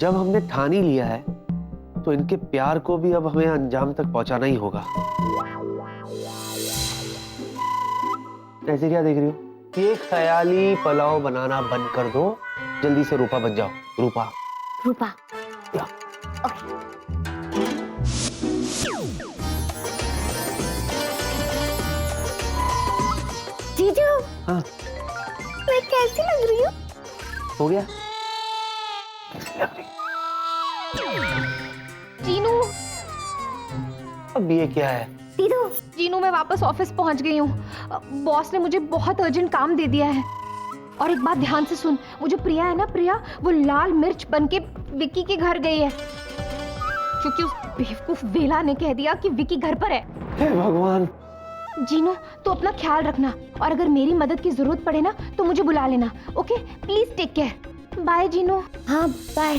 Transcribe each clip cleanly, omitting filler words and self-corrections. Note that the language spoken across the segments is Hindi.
जब हमने ठान ही लिया है तो इनके प्यार को भी अब हमें अंजाम तक पहुंचाना ही होगा। ऐसे क्या देख रही हो? ये ख्याली पुलाव बनाना बंद कर दो, जल्दी से रूपा बन जाओ। रूपा रूपा या। ओके। जीजू हाँ मैं कैसी लग रही हूँ? हो गया। कैसी लग रही? जीनू, अब ये क्या है? दीदू जीनू मैं वापस ऑफिस पहुंच गई हूँ। बॉस ने मुझे बहुत अर्जेंट काम दे दिया है। और एक बात ध्यान से सुन, वो जो प्रिया है ना, प्रिया, वो लाल मिर्च बनके विक्की के घर गई है क्योंकि उस बेवकूफ वेला ने कह दिया कि विक्की घर पर है। हे भगवान। जीनू तो अपना ख्याल रखना, और अगर मेरी मदद की जरूरत पड़े ना तो मुझे बुला लेना। Okay, please take care. Bye Jeenu. हाँ बाय।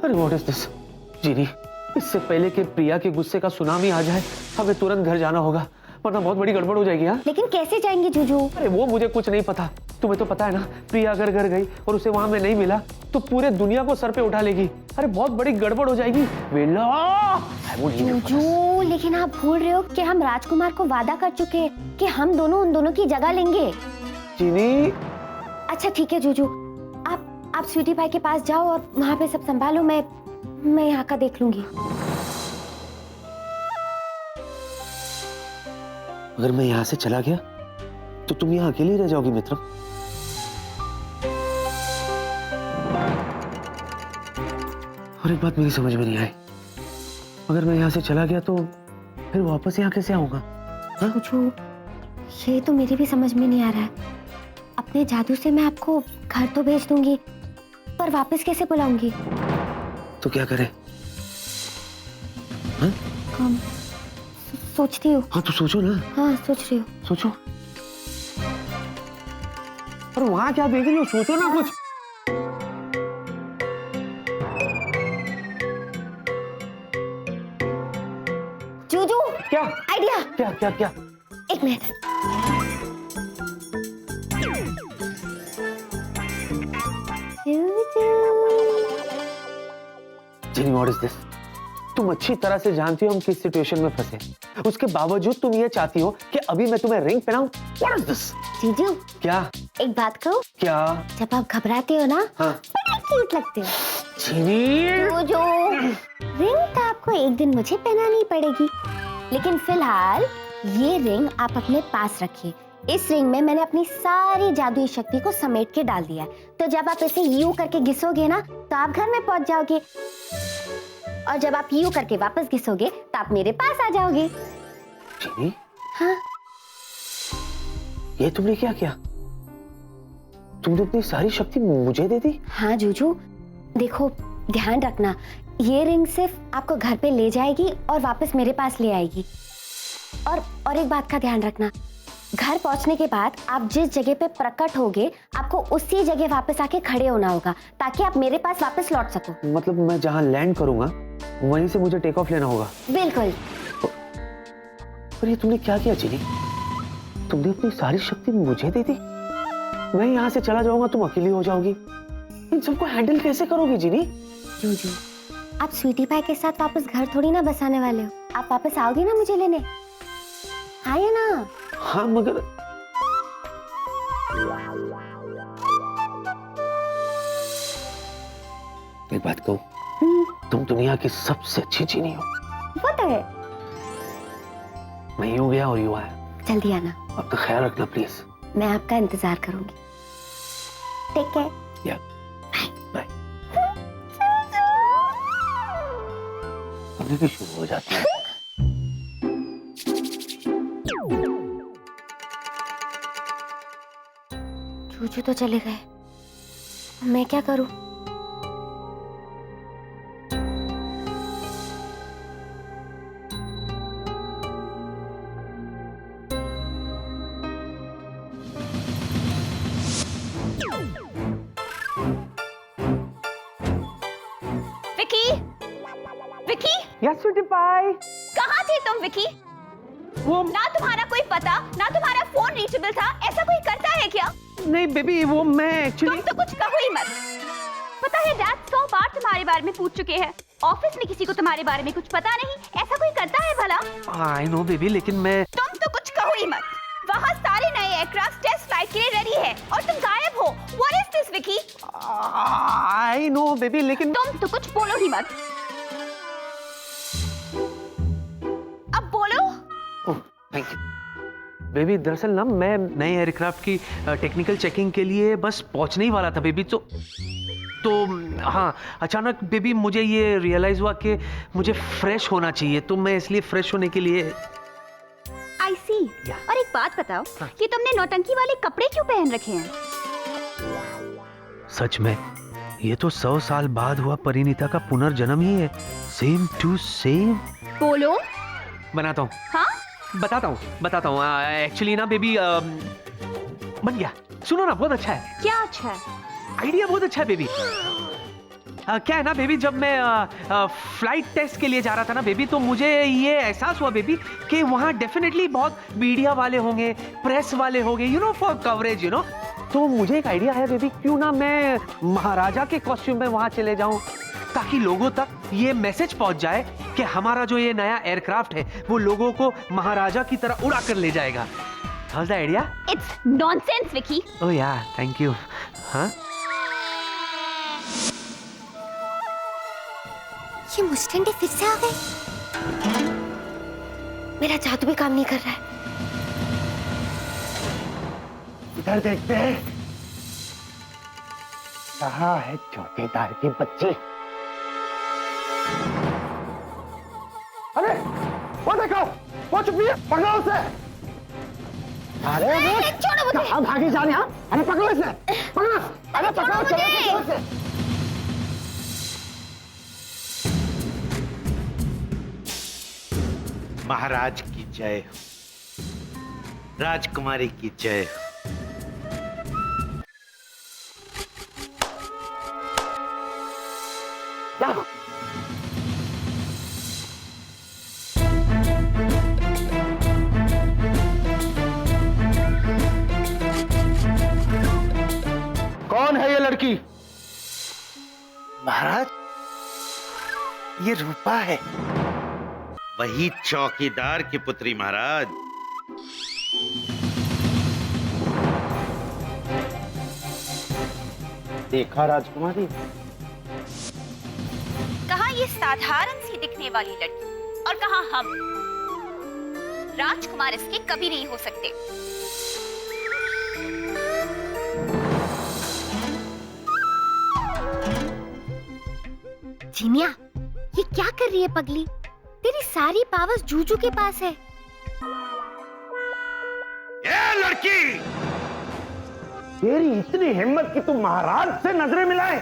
अरे व्हाट इज दिस? जीनी, इससे पहले कि प्रिया के गुस्से का सुनामी आ जाए हमें तुरंत घर जाना होगा, वरना बहुत बड़ी गड़बड़ हो जाएगी। हाँ, लेकिन कैसे जाएंगे जीजू? अरे वो मुझे कुछ नहीं पता, तुम्हें तो पता है ना, प्रिया अगर घर गई और उसे वहां में नहीं मिला तो पूरे दुनिया को सर पे उठा लेगी। अरे बहुत बड़ी गड़बड़ हो जाएगी। जीजू लेकिन आप भूल रहे हो कि हम राजकुमार को वादा कर चुके हैं कि हम दोनों उन दोनों की जगह लेंगे। चीनी। अच्छा ठीक है जीजू, आप स्वीटी भाई के पास जाओ और वहाँ पे सब संभालो, मैं यहाँ का देख लूंगी। अगर मैं यहाँ से चला गया तो तुम यहाँ अकेली रह जाओगी मित्र। और एक बात मेरी समझ में नहीं आई, अगर मैं यहाँ से चला गया तो फिर वापस यहाँ कैसे आऊंगा? जीजू ये तो मेरी भी समझ में नहीं आ रहा है। अपने जादू से मैं आपको घर तो भेज दूंगी, पर वापस कैसे बुलाऊंगी? तो क्या करें? हाँ? सोचती हूँ। हाँ तो सोचो ना। हाँ सोच रही हूँ। सोचो। और वहां क्या देख रही हो? सोचो ना कुछ। जूजू क्या? आइडिया। क्या क्या क्या? एक minute. Jini, what is this? तुम अच्छी तरह से जानती हो हम किस सिचुएशन में फंसे, उसके बावजूद तुम ये चाहती हो कि अभी मैं तुम्हें रिंग पहनाऊं? What is this? जीजू क्या? एक बात कहूं? क्या? जब आप घबराते हो ना, हाँ। बड़े क्यूट लगते हो। जिनी। जो रिंग तो आपको एक दिन मुझे पहनानी पड़ेगी, लेकिन फिलहाल ये रिंग आप अपने पास रखिए। इस रिंग में मैंने अपनी सारी जादुई शक्ति को समेट के डाल दिया है, तो जब आप इसे यूं करके घिसोगे ना तो आप घर में पहुंच जाओगे, और जब आप यूं करके वापस घिसोगे तो आप मेरे पास आ जाओगे। जिनी? हाँ ये तुमने क्या किया? तुमने अपनी सारी शक्ति मुझे दे दी? हाँ जूजू, देखो ध्यान रखना, ये रिंग सिर्फ आपको घर पे ले जाएगी और वापस मेरे पास ले आएगी। और एक बात का ध्यान रखना, घर पहुंचने के बाद आप जिस जगह पे प्रकट होगे आपको उसी जगह वापस आके खड़े होना होगा, ताकि आप मेरे पास वापस लौट सको। मतलब मैं जहां लैंड करूंगा वहीं से मुझे टेक ऑफ लेना होगा? बिल्कुल। पर ये तुमने क्या किया जिनी? तुमने अपनी सारी शक्ति मुझे दे दी? मैं यहाँ से चला जाऊंगा, तुम अकेली हो जाओगी, इन सबको हैंडल कैसे करोगी जिनी? जूजू आप स्वीटी पाई के साथ वापस घर थोड़ी ना बसाने वाले हो, आप वापस आओगे ना मुझे लेने? आइए ना। हाँ मगर एक बात कहूं, तुम दुनिया की सबसे अच्छी चीनी हो। वो तो है। मैं यूं गया और यूं आया। जल्दी आना। अपना ख्याल रखना प्लीज। मैं आपका इंतजार करूंगी। Take care. या बाय। अभी भी शुरू हो जाती है। जूजू तो चले गए, मैं क्या करूं? विकी, विकी, यस स्वीटी पाई। कहाँ थे तुम विकी? वो ना तुम्हारा कोई पता, ना तुम्हारा फोन रीचेबल था, ऐसा कोई करता है क्या? नहीं बेबी, वो मैं एक्चुअली। तुम तो कुछ कहो ही मत। पता है डैड 100 बार तुम्हारे बारे में पूछ चुके हैं। ऑफिस में किसी को तुम्हारे बारे में कुछ पता नहीं, ऐसा कोई करता है भला? आई नो बेबी, लेकिन मैं। तुम तो कुछ कहो ही मत। वहाँ सारे नए एयरक्राफ्ट टेस्ट फ्लाइट के लिए रेडी है और तुम गायब हो। What is this, Vicky? I know baby, लेकिन तुम तो कुछ बोलो ही मत। अब बोलो। Oh thank you baby. दरअसल ना मैं नए एयरक्राफ्ट की टेक्निकल चेकिंग के लिए बस पहुंचने ही वाला था बेबी। तो हाँ, अचानक बेबी मुझे ये रियलाइज हुआ कि मुझे फ्रेश होना चाहिए, तो मैं इसलिए फ्रेश होने के लिए। I see। और एक बात बताओ कि तुमने नौटंकी वाले कपड़े क्यों पहन रखे हैं? सच में ये तो 100 साल बाद हुआ परिणीता का पुनर्जन्म ही है। Same to same. बोलो। बनाता हूँ। हाँ? बताता हूँ। एक्चुअली ना बेबी बन गया। सुनो ना, बहुत अच्छा है। क्या अच्छा है? आइडिया बहुत अच्छा है बेबी। क्या है ना बेबी, जब मैं फ्लाइट टेस्ट के लिए जा रहा था ना बेबी, तो मुझे ये एहसास हुआ बेबी कि वहाँ डेफिनेटली बहुत मीडिया वाले होंगे, प्रेस वाले होंगे, you know, for coverage, you know. तो मुझे एक आइडिया आया बेबी, क्यों ना मैं महाराजा के कॉस्ट्यूम में वहाँ चले जाऊँ, ताकि लोगों तक ये मैसेज पहुंच जाए कि हमारा जो ये नया एयरक्राफ्ट है वो लोगों को महाराजा की तरह उड़ा कर ले जाएगा। How's the idea? It's nonsense, Vicky. Oh yeah, thank you. हाँ? ये मुस्टंडे फिर से आ गए। मेरा जादू भी काम नहीं कर रहा है। इधर देखते हैं, कहाँ है चौकीदार की बच्ची। अरे वो देखो, वो छुपी है, पकड़ो उसे। अरे वो छोड़ो मुझे। कहाँ भागी जाने? हाँ, अरे पकड़ो इसे, पकड़ो। अरे पकड़ो, चलो उसे। महाराज की जय हो, राजकुमारी की जय हो। जाओ। कौन है ये लड़की? महाराज, ये रूपा है, वही चौकीदार की पुत्री। महाराज, देखा राजकुमारी, कहाँ ये साधारण सी दिखने वाली लड़की और कहाँ हम। राजकुमार इसके कभी नहीं हो सकते। जीनिया, ये क्या कर रही है पगली? तेरी सारी पावर्स जूजू के पास है। ये लड़की, तेरी इतनी हिम्मत कि तू महाराज से नजरें मिलाए?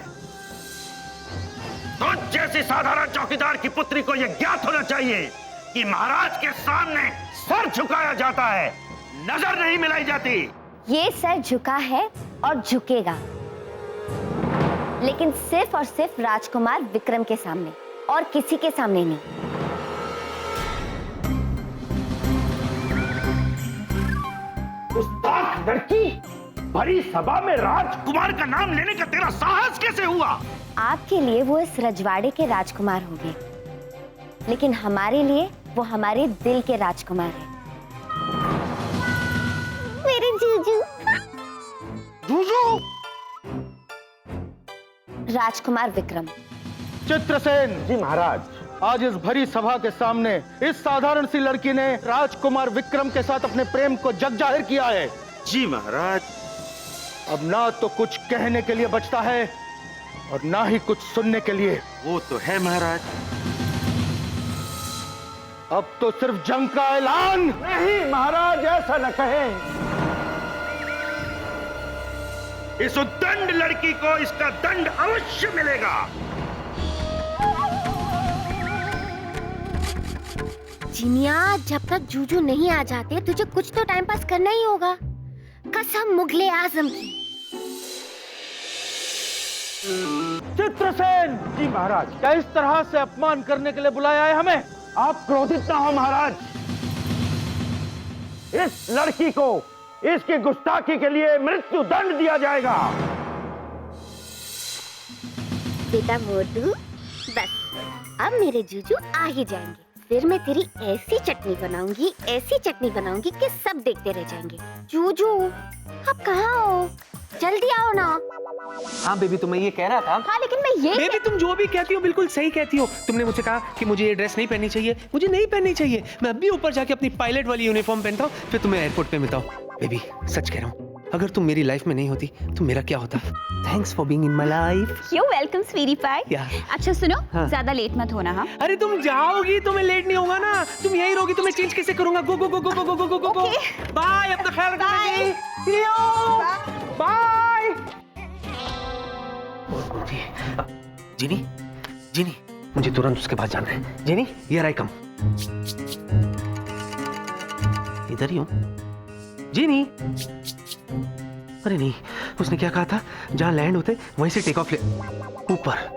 तुझ जैसी साधारण चौकीदार की पुत्री को यह ज्ञात होना चाहिए कि महाराज के सामने सर झुकाया जाता है, नजर नहीं मिलाई जाती। ये सर झुका है और झुकेगा, लेकिन सिर्फ और सिर्फ राजकुमार विक्रम के सामने और किसी के सामने नहीं। उस्ताद लड़की, बड़ी सभा में राजकुमार का नाम लेने का तेरा साहस कैसे हुआ? आपके लिए वो इस रजवाड़े के राजकुमार होंगे, लेकिन हमारे लिए वो हमारे दिल के राजकुमार हैं। मेरे जीजू। जूजू? राजकुमार विक्रम। चित्रसेन जी महाराज। आज इस भरी सभा के सामने इस साधारण सी लड़की ने राजकुमार विक्रम के साथ अपने प्रेम को जग जाहिर किया है। जी महाराज। अब ना तो कुछ कहने के लिए बचता है और ना ही कुछ सुनने के लिए। वो तो है महाराज। अब तो सिर्फ जंग का ऐलान। नहीं महाराज, ऐसा न कहें। इस उद्दंड लड़की को इसका दंड अवश्य मिलेगा। जिनिया, जब तक जूजू नहीं आ जाते तुझे कुछ तो टाइम पास करना ही होगा। कसम मुगले आजम की। चित्रसेन जी महाराज। क्या इस तरह से अपमान करने के लिए बुलाया है हमें? आप क्रोधित ना हो महाराज। इस लड़की को इसकी गुस्ताखी के लिए मृत्यु दंड दिया जाएगा। बेटा मोटू, बस अब मेरे जूजू आ ही जाएंगे। फिर मैं तेरी ऐसी चटनी बनाऊंगी कि सब देखते रह जाएंगे। जूजू, आप कहाँ हो? जल्दी आओ ना। हाँ बेबी, तुम्हें ये कह रहा था। हाँ, लेकिन मैं ये बेबी, तुम जो भी कहती हो बिल्कुल सही कहती हो। तुमने मुझे कहा कि मुझे ये ड्रेस नहीं पहननी चाहिए, मुझे नहीं पहननी चाहिए। मैं अभी ऊपर जाके अपनी पायलट वाली यूनिफॉर्म पहनता हूँ, फिर तुम्हें एयरपोर्ट पे मिलता हूँ। बेबी, सच कह रहा हूँ, अगर तुम मेरी लाइफ में नहीं होती तो मेरा क्या होता। Thanks for being in my life. You welcome sweetie pie. अच्छा सुनो, हाँ। ज्यादा लेट मत होना। हाँ, अरे तुम जाओगी तो मैं लेट नहीं होगा ना। तुम यहीं रहोगी तो मैं चेंज कैसे करूंगा। गो गो गो गो गो गो गो गो गो। बाय, अपना ख्याल रखना बेबी। See you, bye. जिनी, जिनी, मुझे तुरंत उसके पास जाना है। जिनी, हियर आई कम। इधर ही हूँ। जिनी, अरे नहीं, उसने क्या कहा था, जहां लैंड होते वहीं से टेक ऑफ ले ऊपर।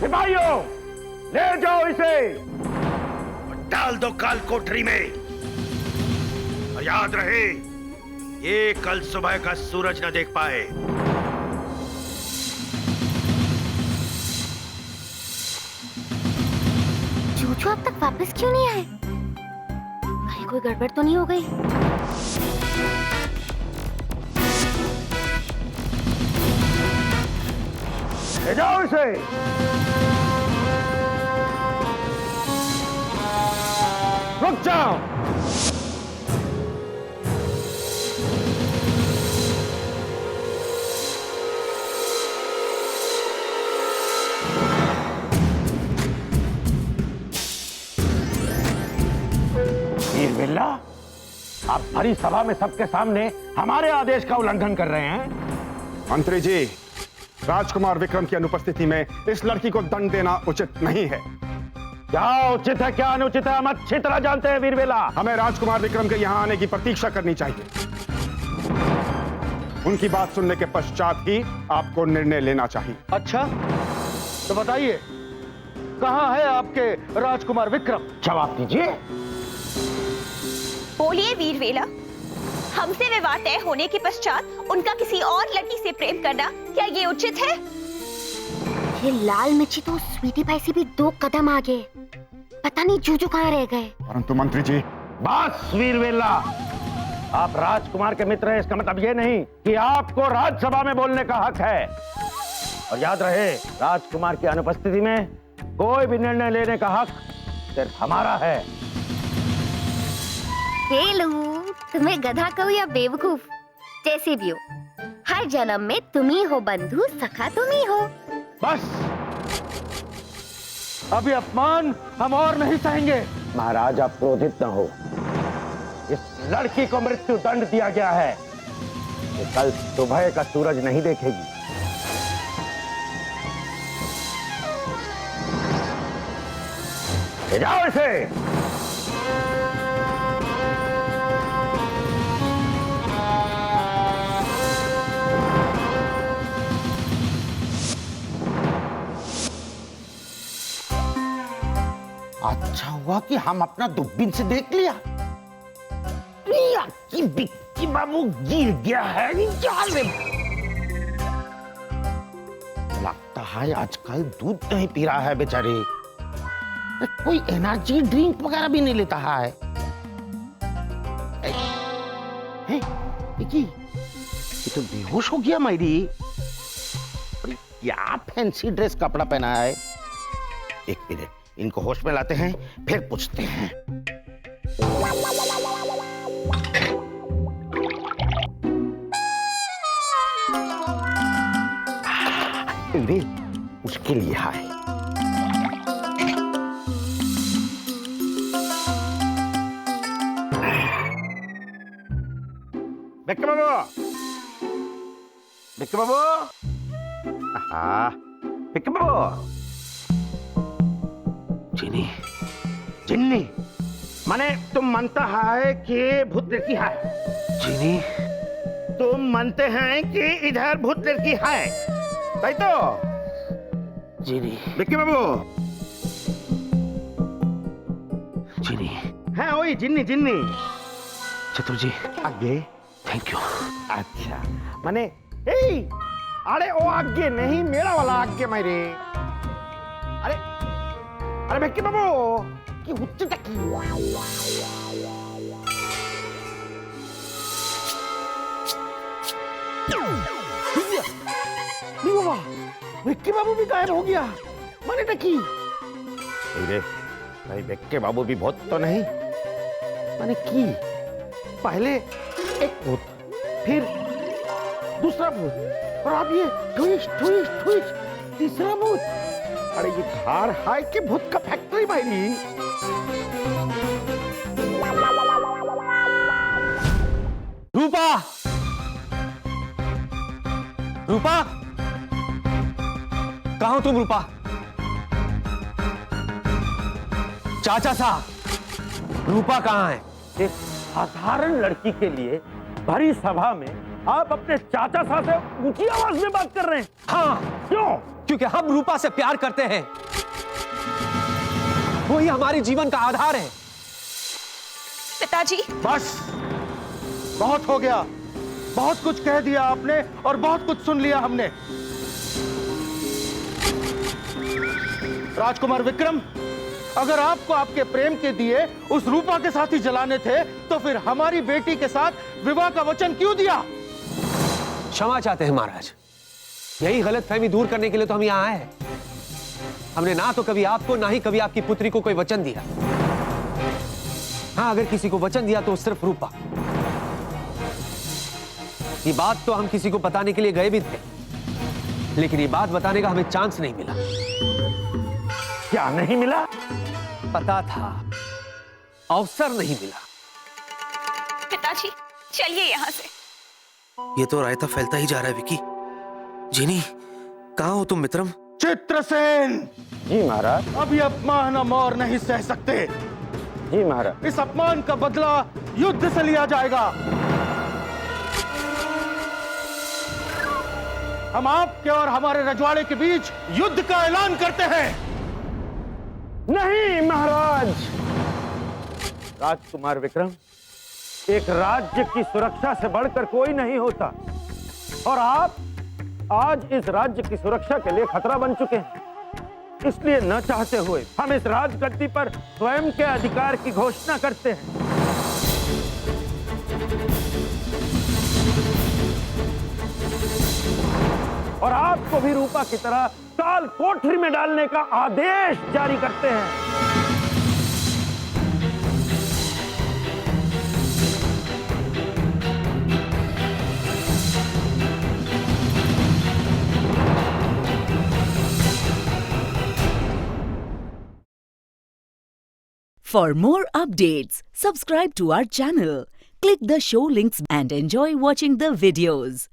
सिपाहियों, ले जाओ इसे और डाल दो काल कोठरी में। और याद रहे, ये कल सुबह का सूरज न देख पाए। जूजू अब तक वापस क्यों नहीं आए? कहीं कोई गड़बड़ तो नहीं हो गई? ले जाओ इसे। रुक जाओ। वीरबिल्ला, आप भरी सभा में सबके सामने हमारे आदेश का उल्लंघन कर रहे हैं। मंत्री जी, राजकुमार विक्रम की अनुपस्थिति में इस लड़की को दंड देना उचित नहीं है। क्या उचित है, क्या अनुचित है, हम अच्छी तरह जानते हैं वीरबेला। हमें राजकुमार विक्रम के यहाँ आने की प्रतीक्षा करनी चाहिए। उनकी बात सुनने के पश्चात ही आपको निर्णय लेना चाहिए। अच्छा, तो बताइए, कहाँ है आपके राजकुमार विक्रम? जवाब दीजिए। बोलिए वीरवेला, हमसे विवाह तय होने के पश्चात उनका किसी और लड़की से प्रेम करना, क्या ये उचित है? ये लाल मिर्ची तो स्वीटी पाई से भी 2 कदम आगे। पता नहीं जूजू कहाँ रह गए। परंतु मंत्री जी, बस वीरवेला, आप राजकुमार के मित्र हैं, इसका मतलब ये नहीं कि आपको राज्यसभा में बोलने का हक है। और याद रहे, राजकुमार की अनुपस्थिति में कोई भी निर्णय लेने का हक सिर्फ हमारा है। हेलो, तुम्हें गधा कहूँ या बेवकूफ, जैसे भी हो, हर जन्म में तुम ही हो बंधु, सखा तुम ही हो। बस, अभी अपमान हम और नहीं सहेंगे। महाराज, आप क्रोधित न हो। इस लड़की को मृत्यु दंड दिया गया है। ये कल सुबह का सूरज नहीं देखेगी। ले जाओ इसे। अच्छा हुआ कि हम अपना दूरबीन से देख लिया। प्रिया की बिक्की बाबू गिर गया है जाल में। लगता है आजकल दूध नहीं पी रहा है बेचारे। कोई एनर्जी ड्रिंक वगैरह भी नहीं लेता है। बिक्की, ये तो बेहोश हो गया मेरी। क्या फैंसी ड्रेस कपड़ा पहना है। एक मिनट, इनको होश में लाते हैं, फिर पूछते हैं। अरे, उसके लिए है। बिक्की बाबू, बिक्की बाबू, विक्की बाबू। जिनी, जिन्नी माने तुम मानता है कि भूत लड़की है? जिनी, तुम मानते हैं कि इधर भूत लड़की है, सही तो? जिनी, विक्की बाबू। जिनी, है वही जिन्नी जिन्नी। चतुर जी, आगे। Thank you. अच्छा माने अरे वो आगे नहीं, मेरा वाला आगे मेरे। अरे अरे विक्की बाबू की हुच्ची टकी। बाबा विक्की बाबू भी गायब हो गया, माने टकी। अरे भाई विक्की बाबू भी भूत तो नहीं, माने की पहले एक भूत, फिर दूसरा भूत, और अब ये ट्विस्ट ट्विस्ट ट्विस्ट तीसरा भूत। अरे ये घर है कि भूत का फैक्ट्री भाई? रूपा, रूपा, कहाँ हो तुम रूपा? चाचा साहब, रूपा कहाँ है? एक साधारण लड़की के लिए भरी सभा में आप अपने चाचा साहब से ऊंची आवाज में बात कर रहे हैं? हाँ, क्यों? क्योंकि हम रूपा से प्यार करते हैं, वही हमारे जीवन का आधार है। पिताजी, बस बहुत हो गया, बहुत कुछ कह दिया आपने और बहुत कुछ सुन लिया हमने। राजकुमार विक्रम, अगर आपको आपके प्रेम के दिए उस रूपा के साथ ही जलाने थे तो फिर हमारी बेटी के साथ विवाह का वचन क्यों दिया? क्षमा चाहते हैं महाराज, यही गलतफहमी दूर करने के लिए तो हम यहाँ आए हैं। हमने ना तो कभी आपको ना ही कभी आपकी पुत्री को कोई वचन दिया। हाँ, अगर किसी को वचन दिया तो सिर्फ रूपा। ये बात तो हम किसी को बताने के लिए गए भी थे, लेकिन ये बात बताने का हमें चांस नहीं मिला। क्या नहीं मिला? पता था, अवसर नहीं मिला। पिताजी चलिए यहाँ से। ये तो रायता फैलता ही जा रहा है विकी। जिनी, कहाँ हो तुम मित्रम? चित्रसेन, जी महाराज। अब ये अपमान हम और नहीं सह सकते। जी महाराज। इस अपमान का बदला युद्ध से लिया जाएगा। हम आपके और हमारे रजवाड़े के बीच युद्ध का ऐलान करते हैं। नहीं महाराज। राजकुमार विक्रम, एक राज्य की सुरक्षा से बढ़कर कोई नहीं होता, और आप आज इस राज्य की सुरक्षा के लिए खतरा बन चुके हैं। इसलिए न चाहते हुए हम इस राजगद्दी पर स्वयं के अधिकार की घोषणा करते हैं। और आपको भी रूपा की तरह काल कोठरी में डालने का आदेश जारी करते हैं। For more updates, subscribe to our channel, click the show links and enjoy watching the videos.